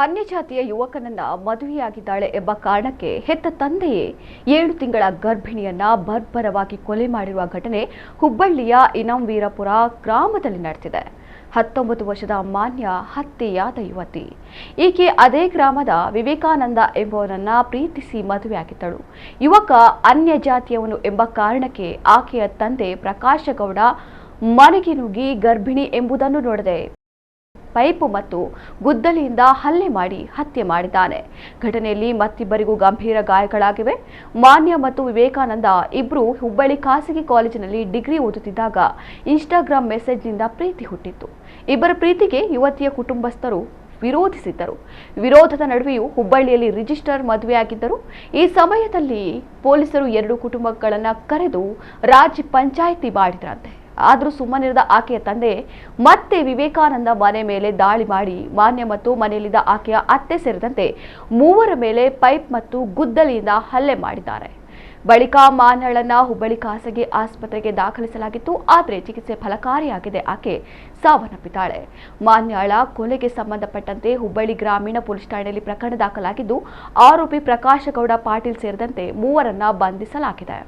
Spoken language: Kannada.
ಅನ್ಯ ಜಾತಿಯ ಯುವಕನನ್ನ ಮದುವೆಯಾಗಿದ್ದಾಳೆ ಎಂಬ ಕಾರಣಕ್ಕೆ ಹೆತ್ತ ತಂದೆಯೇ 7 ತಿಂಗಳ ಗರ್ಭಿಣಿಯನ್ನ ಬರ್ಬರವಾಗಿ ಕೊಲೆ ಮಾಡಿರುವ ಘಟನೆ ಹುಬ್ಬಳ್ಳಿಯ ಇನಂವೀರಪುರ ಗ್ರಾಮದಲ್ಲಿ ನಡೆದಿದೆ. 19 ವರ್ಷದ ಮಾನ್ಯ ಹತ್ಯೆಯಾದ ಯುವತಿ. ಈಕೆ ಅದೇ ಗ್ರಾಮದ ವಿವೇಕಾನಂದ ಎಂಬುವನನ್ನ ಪ್ರೀತಿಸಿ ಮದುವೆಯಾಗಿದ್ದಳು. ಯುವಕ ಅನ್ಯ ಜಾತಿಯವನು ಎಂಬ ಕಾರಣಕ್ಕೆ ಆಕೆಯ ತಂದೆ ಪ್ರಕಾಶಗೌಡ ಮನೆಗೆ ನುಗ್ಗಿ ಗರ್ಭಿಣಿ ಎಂಬುದನ್ನು ನೋಡದೆ ಪೈಪು ಮತ್ತು ಗುದ್ದಲಿಯಿಂದ ಹಲ್ಲೆ ಮಾಡಿ ಹತ್ಯೆ ಮಾಡಿದ್ದಾನೆ. ಘಟನೆಯಲ್ಲಿ ಮತ್ತಿಬ್ಬರಿಗೂ ಗಂಭೀರ ಗಾಯಗಳಾಗಿವೆ. ಮಾನ್ಯ ಮತ್ತು ವಿವೇಕಾನಂದ ಇಬ್ಬರು ಹುಬ್ಬಳ್ಳಿ ಖಾಸಗಿ ಕಾಲೇಜಿನಲ್ಲಿ ಡಿಗ್ರಿ ಓದುತ್ತಿದ್ದಾಗ ಇನ್ಸ್ಟಾಗ್ರಾಮ್ ಮೆಸೇಜ್ನಿಂದ ಪ್ರೀತಿ ಹುಟ್ಟಿತ್ತು. ಇಬ್ಬರ ಪ್ರೀತಿಗೆ ಯುವತಿಯ ಕುಟುಂಬಸ್ಥರು ವಿರೋಧಿಸಿದ್ದರು. ವಿರೋಧದ ನಡುವೆಯೂ ಹುಬ್ಬಳ್ಳಿಯಲ್ಲಿ ರಿಜಿಸ್ಟರ್ ಮದುವೆಯಾಗಿದ್ದರು. ಈ ಸಮಯದಲ್ಲಿ ಪೊಲೀಸರು 2 ಕುಟುಂಬಗಳನ್ನು ಕರೆದು ರಾಜ್ಯ ಪಂಚಾಯಿತಿ ಮಾಡಿದ್ರಂತೆ. ಆದರೂ ಸುಮ್ಮನಿರದ ಆಕೆಯ ತಂದೆ ಮತ್ತೆ ವಿವೇಕಾನಂದ ಮನೆ ಮೇಲೆ ದಾಳಿ ಮಾಡಿ ಮಾನ್ಯ ಮತ್ತು ಮನೆಯಲ್ಲಿದ್ದ ಆಕೆಯ ಅತ್ತೆ ಸೇರಿದಂತೆ 3 ಮೇಲೆ ಪೈಪ್ ಮತ್ತು ಗುದ್ದಲಿಯಿಂದ ಹಲ್ಲೆ ಮಾಡಿದ್ದಾರೆ. ಬಳಿಕ ಮಾನ್ಯಳನ್ನ ಹುಬ್ಬಳ್ಳಿ ಖಾಸಗಿ ಆಸ್ಪತ್ರೆಗೆ ದಾಖಲಿಸಲಾಗಿತ್ತು. ಆದರೆ ಚಿಕಿತ್ಸೆ ಫಲಕಾರಿಯಾಗಿದೆ, ಆಕೆ ಸಾವನ್ನಪ್ಪಿದ್ದಾಳೆ. ಮಾನ್ಯಳ ಕೊಲೆಗೆ ಸಂಬಂಧಪಟ್ಟಂತೆ ಹುಬ್ಬಳ್ಳಿ ಗ್ರಾಮೀಣ ಪೊಲೀಸ್ ಠಾಣೆಯಲ್ಲಿ ಪ್ರಕರಣ ದಾಖಲಾಗಿದ್ದು ಆರೋಪಿ ಪ್ರಕಾಶಗೌಡ ಪಾಟೀಲ್ ಸೇರಿದಂತೆ 3ರನ್ನ ಬಂಧಿಸಲಾಗಿದೆ.